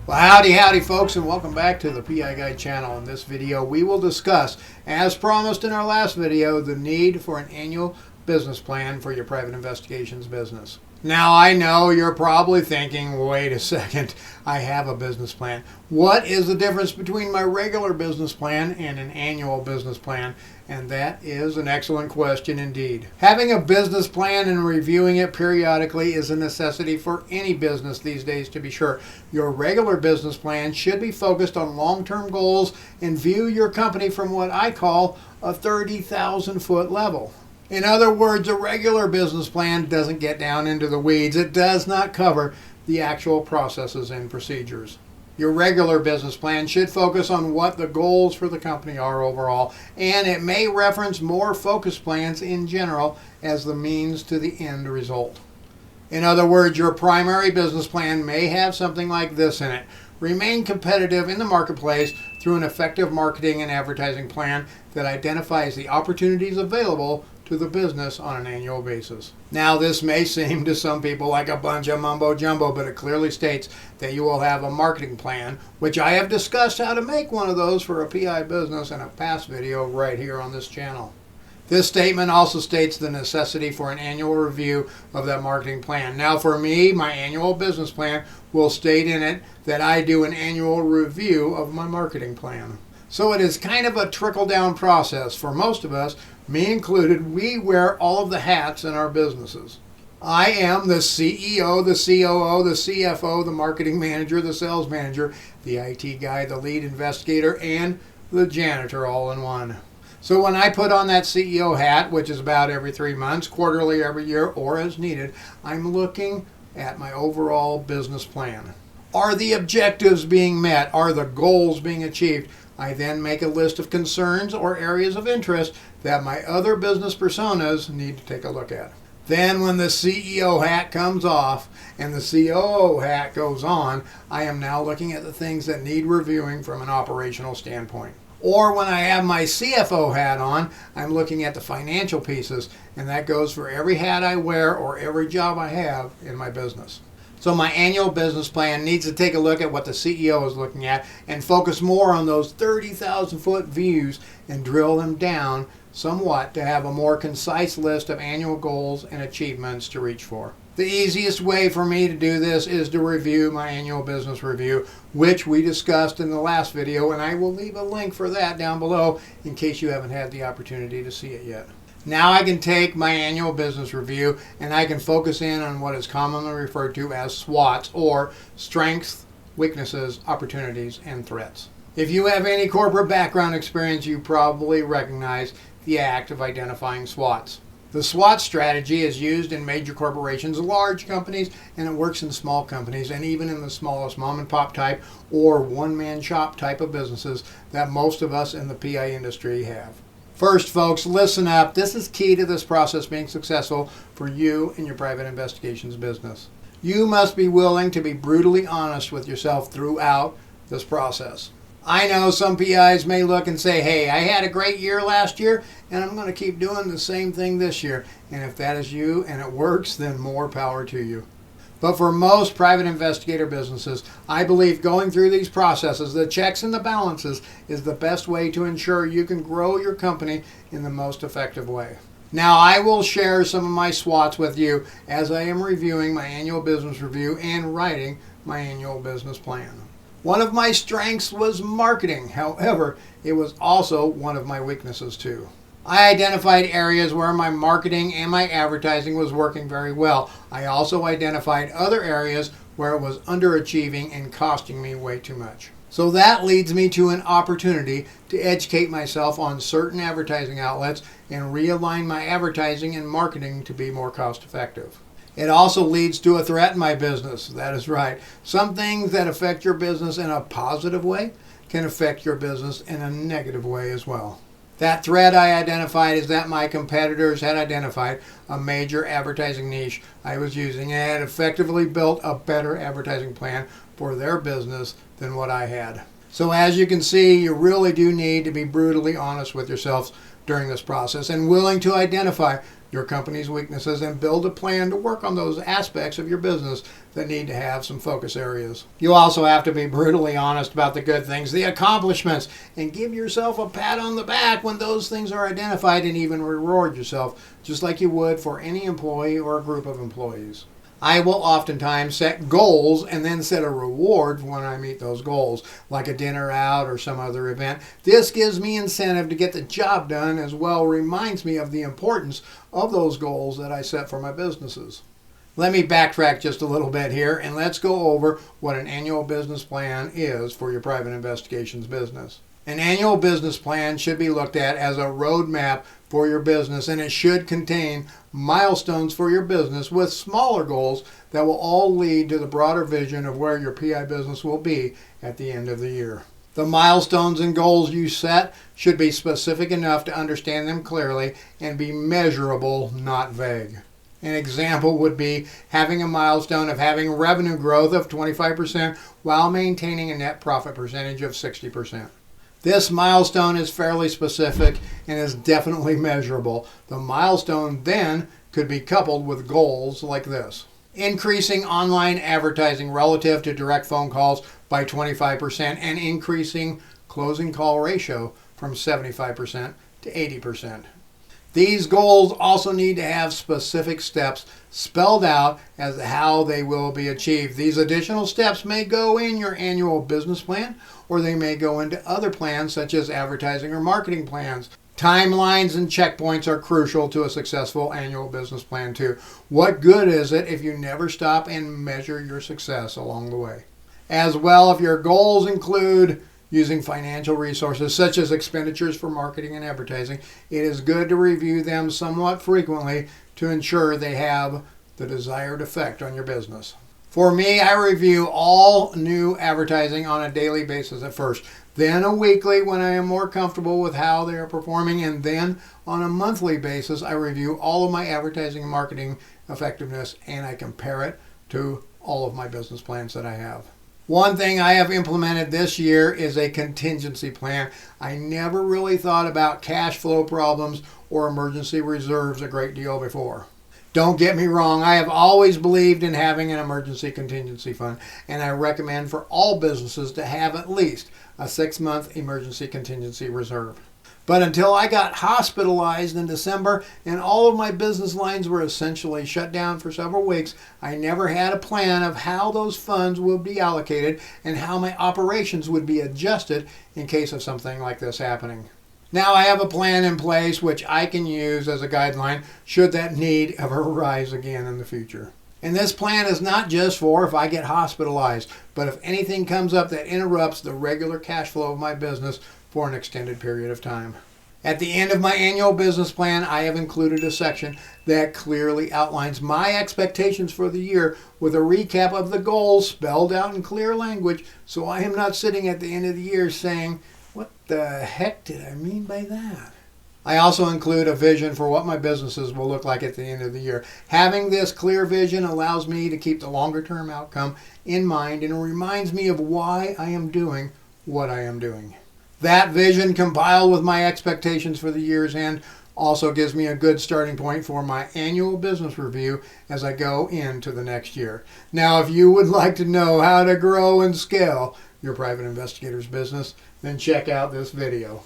Well, howdy folks, and welcome back to the PI Guide channel. In this video we will discuss, as promised in our last video, the need for an annual business plan for your private investigations business. Now I know you're probably thinking, wait a second, I have a business plan. What is the difference between my regular business plan and an annual business plan? And that is an excellent question indeed. Having a business plan and reviewing it periodically is a necessity for any business these days, to be sure. Your regular business plan should be focused on long-term goals and view your company from what I call a 30,000-foot level. In other words, a regular business plan doesn't get down into the weeds. It does not cover the actual processes and procedures. Your regular business plan should focus on what the goals for the company are overall, and it may reference more focused plans in general as the means to the end result. In other words, your primary business plan may have something like this in it. Remain competitive in the marketplace through an effective marketing and advertising plan that identifies the opportunities available to the business on an annual basis. Now, this may seem to some people like a bunch of mumbo jumbo, but it clearly states that you will have a marketing plan, which I have discussed how to make one of those for a PI business in a past video right here on this channel. This statement also states the necessity for an annual review of that marketing plan. Now, for me, my annual business plan will state in it that I do an annual review of my marketing plan. So it is kind of a trickle-down process. For most of us, me included, we wear all of the hats in our businesses. I am the CEO, the COO, the CFO, the marketing manager, the sales manager, the IT guy, the lead investigator, and the janitor all in one. So when I put on that CEO hat, which is about every 3 months, quarterly, every year, or as needed, I'm looking at my overall business plan. Are the objectives being met? Are the goals being achieved? I then make a list of concerns or areas of interest that my other business personas need to take a look at. Then when the CEO hat comes off and the COO hat goes on, I am now looking at the things that need reviewing from an operational standpoint. Or when I have my CFO hat on, I'm looking at the financial pieces, and that goes for every hat I wear or every job I have in my business. So my annual business plan needs to take a look at what the CEO is looking at and focus more on those 30,000-foot views and drill them down somewhat to have a more concise list of annual goals and achievements to reach for. The easiest way for me to do this is to review my annual business review, which we discussed in the last video, and I will leave a link for that down below in case you haven't had the opportunity to see it yet. Now I can take my annual business review and I can focus in on what is commonly referred to as SWOTs, or strengths, weaknesses, opportunities, and threats. If you have any corporate background experience, you probably recognize the act of identifying SWOTs. The SWOT strategy is used in major corporations, large companies, and it works in small companies and even in the smallest mom and pop type or one-man shop type of businesses that most of us in the PI industry have. First, folks, listen up. This is key to this process being successful for you and your private investigations business. You must be willing to be brutally honest with yourself throughout this process. I know some PIs may look and say, hey, I had a great year last year and I'm going to keep doing the same thing this year. And if that is you and it works, then more power to you. But for most private investigator businesses, I believe going through these processes, the checks and the balances, is the best way to ensure you can grow your company in the most effective way. Now, I will share some of my SWOTs with you as I am reviewing my annual business review and writing my annual business plan. One of my strengths was marketing. However, it was also one of my weaknesses too. I identified areas where my marketing and my advertising was working very well. I also identified other areas where it was underachieving and costing me way too much. So that leads me to an opportunity to educate myself on certain advertising outlets and realign my advertising and marketing to be more cost effective. It also leads to a threat in my business. That is right. Some things that affect your business in a positive way can affect your business in a negative way as well. That threat I identified is that my competitors had identified a major advertising niche I was using and had effectively built a better advertising plan for their business than what I had. So as you can see, you really do need to be brutally honest with yourselves during this process and willing to identify your company's weaknesses and build a plan to work on those aspects of your business that need to have some focus areas. You also have to be brutally honest about the good things, the accomplishments, and give yourself a pat on the back when those things are identified, and even reward yourself just like you would for any employee or a group of employees. I will oftentimes set goals and then set a reward when I meet those goals, like a dinner out or some other event. This gives me incentive to get the job done, as well reminds me of the importance of those goals that I set for my businesses. Let me backtrack just a little bit here, and let's go over what an annual business plan is for your private investigations business. An annual business plan should be looked at as a roadmap for your business, and it should contain milestones for your business with smaller goals that will all lead to the broader vision of where your PI business will be at the end of the year. The milestones and goals you set should be specific enough to understand them clearly and be measurable, not vague. An example would be having a milestone of having revenue growth of 25% while maintaining a net profit percentage of 60%. This milestone is fairly specific and is definitely measurable. The milestone then could be coupled with goals like this: increasing online advertising relative to direct phone calls by 25% and increasing closing call ratio from 75% to 80%. These goals also need to have specific steps spelled out as to how they will be achieved. These additional steps may go in your annual business plan, or they may go into other plans such as advertising or marketing plans. Timelines and checkpoints are crucial to a successful annual business plan too. What good is it if you never stop and measure your success along the way? As well, if your goals include using financial resources such as expenditures for marketing and advertising, it is good to review them somewhat frequently to ensure they have the desired effect on your business. For me, I review all new advertising on a daily basis at first, then a weekly when I am more comfortable with how they are performing, and then on a monthly basis I review all of my advertising and marketing effectiveness, and I compare it to all of my business plans that I have. One thing I have implemented this year is a contingency plan. I never really thought about cash flow problems or emergency reserves a great deal before. Don't get me wrong, I have always believed in having an emergency contingency fund, and I recommend for all businesses to have at least a 6-month emergency contingency reserve. But until I got hospitalized in December and all of my business lines were essentially shut down for several weeks, I never had a plan of how those funds would be allocated and how my operations would be adjusted in case of something like this happening. Now I have a plan in place which I can use as a guideline should that need ever arise again in the future. And this plan is not just for if I get hospitalized, but if anything comes up that interrupts the regular cash flow of my business for an extended period of time. At the end of my annual business plan, I have included a section that clearly outlines my expectations for the year with a recap of the goals spelled out in clear language, so I am not sitting at the end of the year saying, "What the heck did I mean by that?" I also include a vision for what my businesses will look like at the end of the year. Having this clear vision allows me to keep the longer term outcome in mind and reminds me of why I am doing what I am doing. That vision compiled with my expectations for the year's end also gives me a good starting point for my annual business review as I go into the next year. Now, if you would like to know how to grow and scale your private investigator's business, then check out this video.